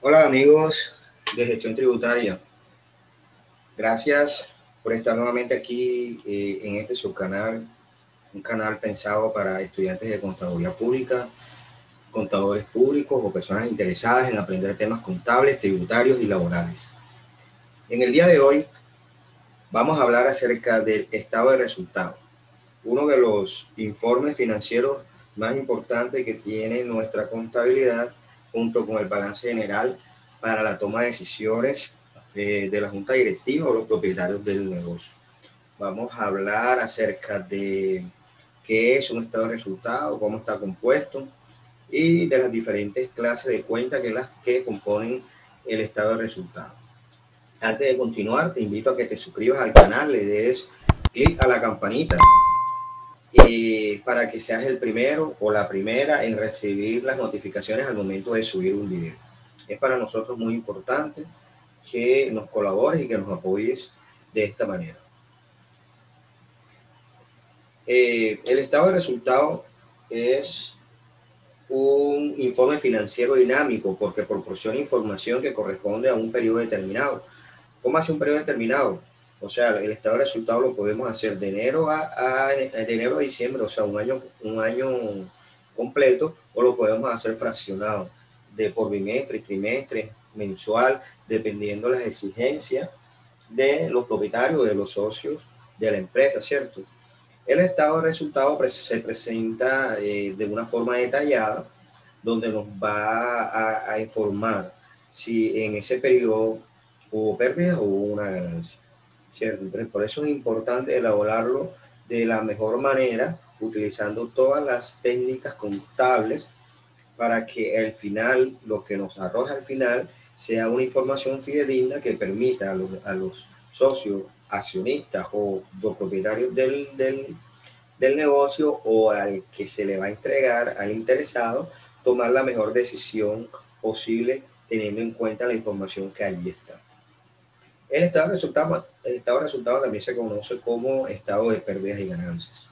Hola amigos de Gestión Tributaria, gracias por estar nuevamente aquí en este subcanal, un canal pensado para estudiantes de contaduría pública, contadores públicos o personas interesadas en aprender temas contables, tributarios y laborales. En el día de hoy vamos a hablar acerca del estado de resultados, uno de los informes financieros más importantes que tiene nuestra contabilidad junto con el balance general para la toma de decisiones de la junta directiva o los propietarios del negocio. Vamos a hablar acerca de qué es un estado de resultados, cómo está compuesto y de las diferentes clases de cuentas que componen el estado de resultados. Antes de continuar, te invito a que te suscribas al canal, le des clic a la campanita para que seas el primero o la primera en recibir las notificaciones al momento de subir un video. Es para nosotros muy importante que nos colabores y que nos apoyes de esta manera. El estado de resultados es un informe financiero dinámico porque proporciona información que corresponde a un periodo determinado. ¿Cómo hace un periodo determinado? O sea, el estado de resultados lo podemos hacer de enero de enero a diciembre, o sea, un año completo, o lo podemos hacer fraccionado de por bimestre, trimestre, mensual, dependiendo de las exigencias de los propietarios, de los socios de la empresa, ¿cierto? El estado de resultados se presenta de una forma detallada, donde nos va a informar si en ese periodo hubo pérdida o hubo una ganancia, ¿cierto? Entonces, por eso es importante elaborarlo de la mejor manera, utilizando todas las técnicas contables para que al final, lo que nos arroja al final, sea una información fidedigna que permita a los socios, accionistas o los propietarios del negocio o al que se le va a entregar, al interesado, tomar la mejor decisión posible teniendo en cuenta la información que allí está. El estado de resultados también se conoce como estado de pérdidas y ganancias.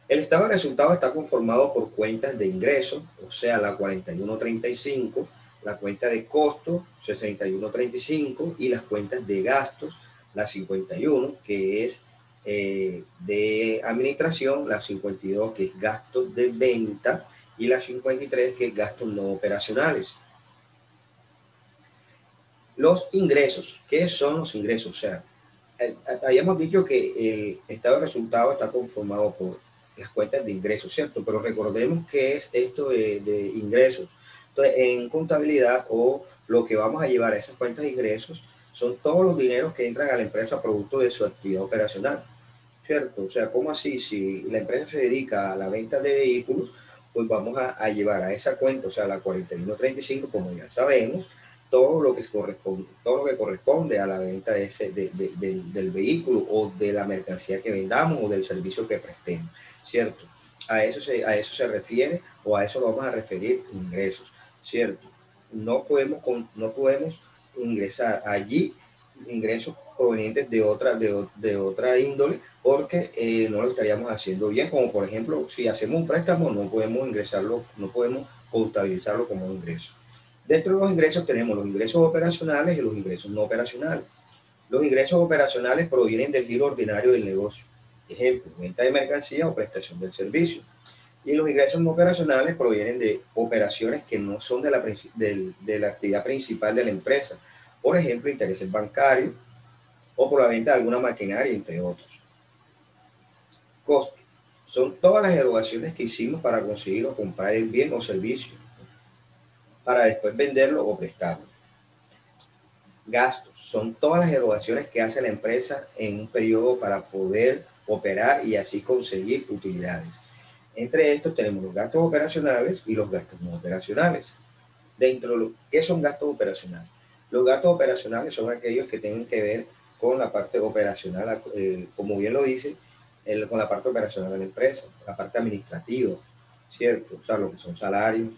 El estado de resultados está conformado por cuentas de ingresos, o sea, la 4135, la cuenta de costos, 6135, y las cuentas de gastos, la 51, que es de administración, la 52, que es gastos de venta, y la 53, que es gastos no operacionales. Los ingresos, ¿qué son los ingresos? O sea, habíamos dicho que el estado de resultados está conformado por las cuentas de ingresos, ¿cierto? Pero recordemos qué es esto de ingresos. Entonces, en contabilidad o lo que vamos a llevar a esas cuentas de ingresos son todos los dineros que entran a la empresa producto de su actividad operacional, ¿cierto? O sea, ¿cómo así? Si la empresa se dedica a la venta de vehículos, pues vamos a llevar a esa cuenta, o sea, la 4135, como ya sabemos, todo lo que corresponde a la venta del vehículo o de la mercancía que vendamos o del servicio que prestemos, ¿cierto? A eso se refiere o a eso lo vamos a referir ingresos, ¿cierto? No podemos ingresar allí ingresos provenientes de otra índole porque no lo estaríamos haciendo bien, como por ejemplo, si hacemos un préstamo no podemos ingresarlo, no podemos contabilizarlo como un ingreso. Dentro de los ingresos tenemos los ingresos operacionales y los ingresos no operacionales. Los ingresos operacionales provienen del giro ordinario del negocio. Ejemplo, venta de mercancía o prestación del servicio. Y los ingresos no operacionales provienen de operaciones que no son de la actividad principal de la empresa. Por ejemplo, intereses bancarios o por la venta de alguna maquinaria, entre otros. Costos. Son todas las erogaciones que hicimos para conseguir o comprar el bien o servicio, para después venderlo o prestarlo. Gastos son todas las erogaciones que hace la empresa en un periodo para poder operar y así conseguir utilidades. Entre estos tenemos los gastos operacionales y los gastos no operacionales. ¿Qué son gastos operacionales? Los gastos operacionales son aquellos que tienen que ver con la parte operacional, como bien lo dice, con la parte operacional de la empresa, la parte administrativa, ¿cierto? O sea, lo que son salarios,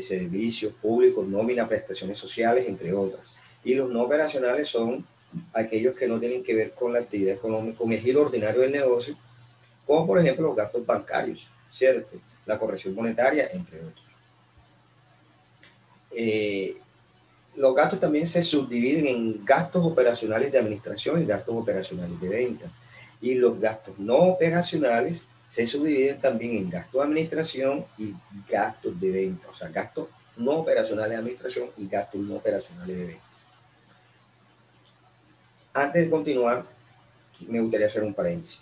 servicios públicos, nómina, prestaciones sociales, entre otras. Y los no operacionales son aquellos que no tienen que ver con la actividad económica, con el giro ordinario del negocio, como por ejemplo los gastos bancarios, ¿cierto? La corrección monetaria, entre otros. Los gastos también se subdividen en gastos operacionales de administración y gastos operacionales de venta. Y los gastos no operacionales se subdividen también en gastos de administración y gastos de venta. O sea, gastos no operacionales de administración y gastos no operacionales de venta. Antes de continuar, me gustaría hacer un paréntesis.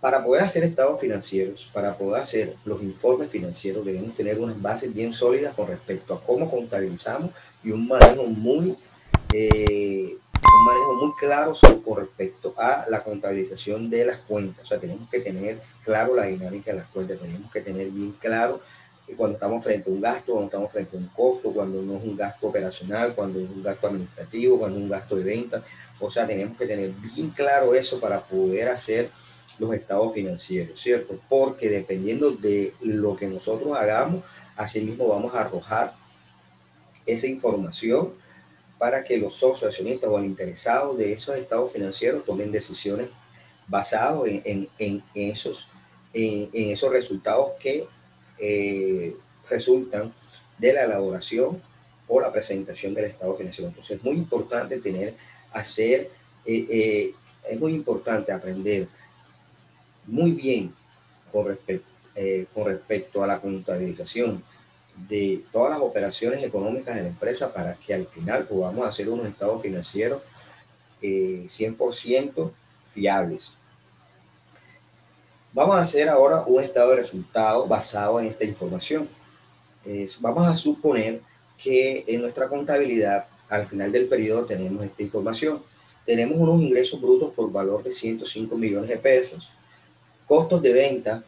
Para poder hacer estados financieros, para poder hacer los informes financieros, debemos tener unas bases bien sólidas con respecto a cómo contabilizamos y un manejo muy claro con respecto a la contabilización de las cuentas. O sea, tenemos que tener claro la dinámica de las cuentas, tenemos que tener bien claro cuando estamos frente a un gasto, cuando estamos frente a un costo, cuando no es un gasto operacional, cuando es un gasto administrativo, cuando es un gasto de venta. O sea, tenemos que tener bien claro eso para poder hacer los estados financieros, ¿cierto? Porque dependiendo de lo que nosotros hagamos, así mismo vamos a arrojar esa información para que los socios, accionistas o el interesado de esos estados financieros tomen decisiones basadas en esos resultados que resultan de la elaboración o la presentación del estado financiero. Entonces es muy importante es muy importante aprender muy bien con respecto a la contabilización de todas las operaciones económicas de la empresa para que al final podamos hacer unos estados financieros 100% fiables. Vamos a hacer ahora un estado de resultados basado en esta información. Vamos a suponer que en nuestra contabilidad al final del periodo tenemos esta información. Tenemos unos ingresos brutos por valor de 105 millones de pesos, costos de venta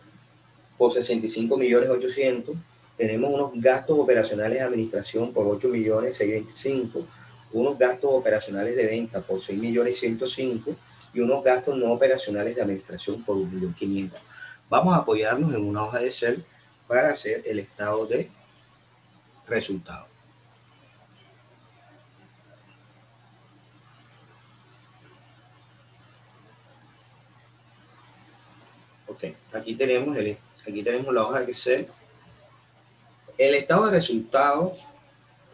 por 65.800.000, tenemos unos gastos operacionales de administración por 8.625.000, unos gastos operacionales de venta por 6.105.000 y unos gastos no operacionales de administración por 1.500.000. Vamos a apoyarnos en una hoja de Excel para hacer el estado de resultados. Ok, aquí tenemos la hoja de Excel. El estado de resultados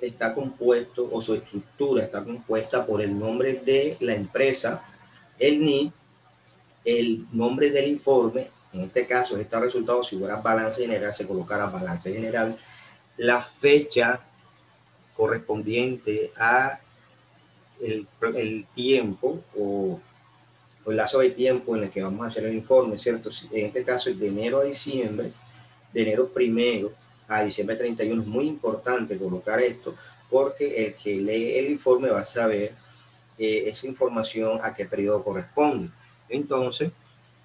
está compuesto, o su estructura está compuesta por el nombre de la empresa, el NIE, el nombre del informe, en este caso está resultado, si fuera balance general, se colocará balance general, la fecha correspondiente a el tiempo o el lazo de tiempo en el que vamos a hacer el informe, ¿cierto? En este caso es de enero a diciembre, de enero 1 a diciembre 31. Es muy importante colocar esto porque el que lee el informe va a saber esa información a qué periodo corresponde. Entonces,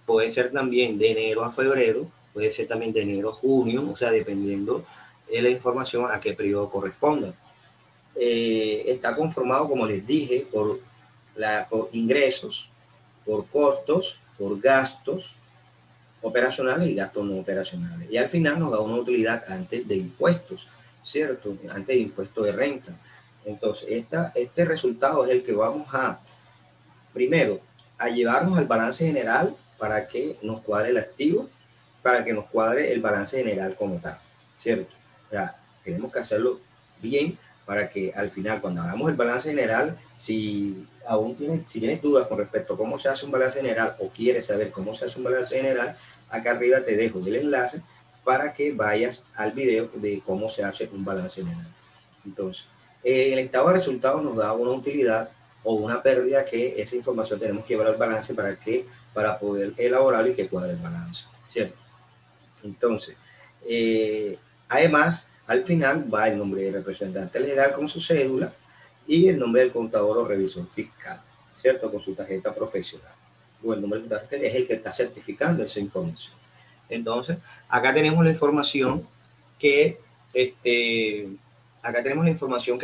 puede ser también de enero a febrero, puede ser también de enero a junio, o sea, dependiendo de la información a qué periodo corresponda. Está conformado, como les dije, por ingresos, por costos, por gastos operacionales y gastos no operacionales. Y al final nos da una utilidad antes de impuestos, ¿cierto? Antes de impuestos de renta. Entonces, este resultado es el que vamos a, primero, a llevarnos al balance general para que nos cuadre el activo, para que nos cuadre el balance general como tal, ¿cierto? O sea, tenemos que hacerlo bien para que al final, cuando hagamos el balance general, si tienes dudas con respecto a cómo se hace un balance general o quieres saber cómo se hace un balance general, acá arriba te dejo el enlace para que vayas al video de cómo se hace un balance general. Entonces, el estado de resultados nos da una utilidad o una pérdida que esa información tenemos que llevar al balance para poder elaborarlo y que cuadre el balance, ¿cierto? Entonces, además, al final va el nombre del representante legal con su cédula y el nombre del contador o revisor fiscal, ¿cierto? Con su tarjeta profesional. O el nombre de tarjeta es el que está certificando esa información. Entonces, acá tenemos la información que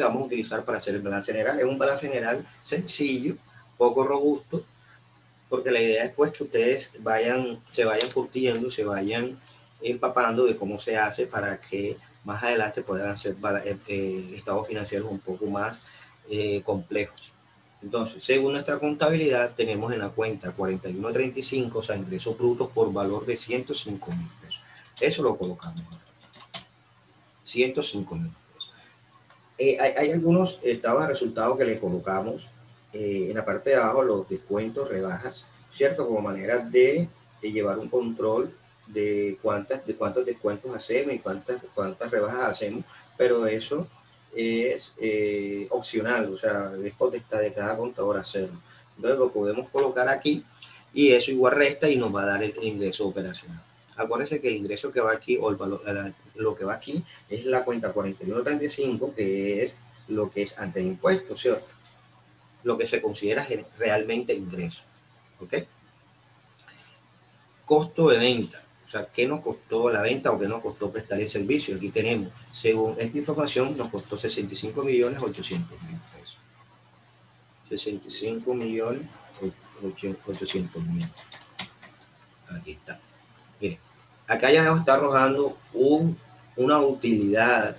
vamos a utilizar para hacer el balance general. Es un balance general sencillo, poco robusto, porque la idea es pues que ustedes se vayan curtiendo, se vayan empapando de cómo se hace para que más adelante puedan hacer estados financieros un poco más complejos. Entonces, según nuestra contabilidad, tenemos en la cuenta 4135, o sea, ingresos brutos por valor de 105.000 pesos. Eso lo colocamos. 105.000 pesos. Hay algunos estados de resultados que le colocamos en la parte de abajo, los descuentos, rebajas, ¿cierto? Como manera de llevar un control de cuántos descuentos hacemos y cuántas rebajas hacemos, pero eso es opcional, o sea, es potestad de cada contador hacerlo. Entonces lo podemos colocar aquí y eso igual resta y nos va a dar el ingreso operacional. Acuérdense que el ingreso que va aquí, o el valor, lo que va aquí, es la cuenta 4135, que es lo que es antes de impuestos, ¿cierto? Lo que se considera realmente ingreso. ¿Ok? Costo de venta. O sea, ¿qué nos costó la venta o qué nos costó prestar el servicio? Aquí tenemos, según esta información, nos costó 65.800.000 pesos. 65.800.000. Aquí está. Miren, acá ya nos está arrojando una utilidad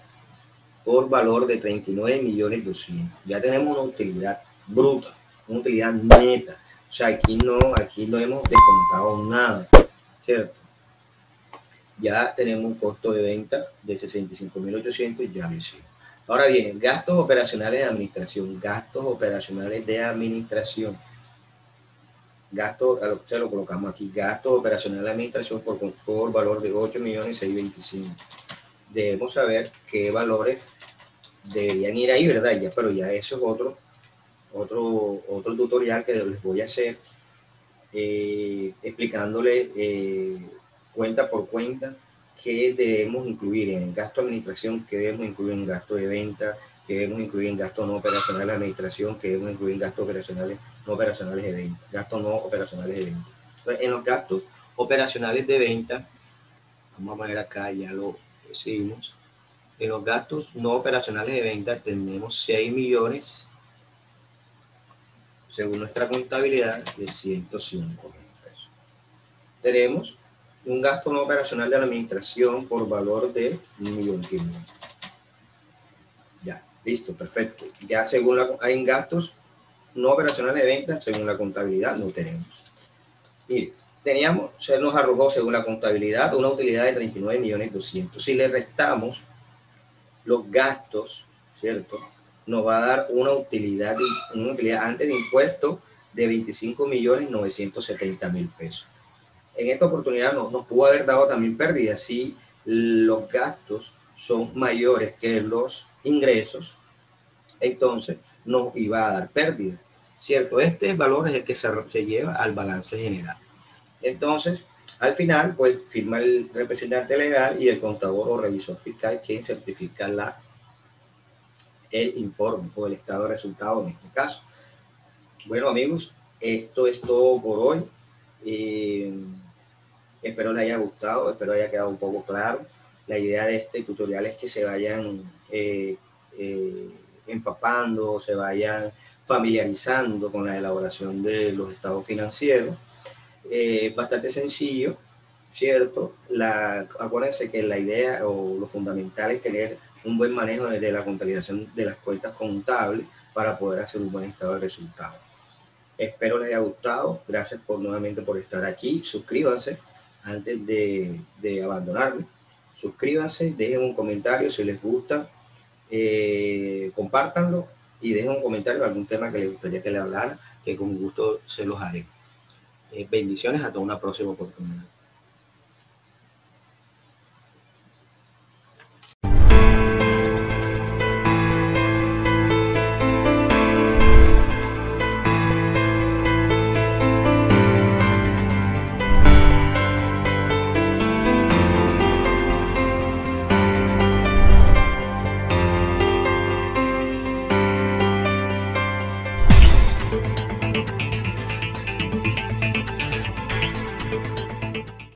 por valor de 39.200.000. Ya tenemos una utilidad bruta, una utilidad neta. O sea, aquí no hemos descontado nada, ¿cierto? Ya tenemos un costo de venta de 65.800, ya lo hicimos. Ahora vienen gastos operacionales de administración. Gastos operacionales de administración. Gastos, se lo colocamos aquí, gastos operacionales de administración por valor de 8.625.000. Debemos saber qué valores deberían ir ahí, ¿verdad? Ya, pero ya eso es otro tutorial que les voy a hacer, explicándole cuenta por cuenta qué debemos incluir en gasto de administración, qué debemos incluir en gasto de venta, qué debemos incluir en gasto no operacional de administración, qué debemos incluir en gastos operacionales no operacionales de venta, gastos no operacionales de venta. Entonces, en los gastos operacionales de venta, vamos a poner acá, ya lo decimos. En los gastos no operacionales de venta tenemos 6 millones, según nuestra contabilidad, de 105.000 pesos. Tenemos un gasto no operacional de la administración por valor de 1.500.000. Ya, listo, perfecto. Ya según hay gastos no operacionales de venta, según la contabilidad, no tenemos. Mire, se nos arrojó según la contabilidad una utilidad de 39.200.000. Si le restamos los gastos, ¿cierto? Nos va a dar una utilidad antes de impuestos de 25.970.000 pesos. En esta oportunidad nos pudo haber dado también pérdida si los gastos son mayores que los ingresos, entonces nos iba a dar pérdida, ¿cierto? Este valor es el que se lleva al balance general. Entonces, al final, pues firma el representante legal y el contador o revisor fiscal quien certifica el informe o el estado de resultados en este caso. Bueno, amigos, esto es todo por hoy. Espero les haya gustado, espero haya quedado un poco claro. La idea de este tutorial es que se vayan empapando, se vayan familiarizando con la elaboración de los estados financieros. Bastante sencillo, ¿cierto? Acuérdense que la idea o lo fundamental es tener un buen manejo de la contabilización de las cuentas contables para poder hacer un buen estado de resultados. Espero les haya gustado. Gracias nuevamente por estar aquí. Suscríbanse antes de abandonarme. Suscríbanse, dejen un comentario si les gusta, compártanlo y dejen un comentario de algún tema que les gustaría que le hablara, que con gusto se los haré. Bendiciones, hasta una próxima oportunidad.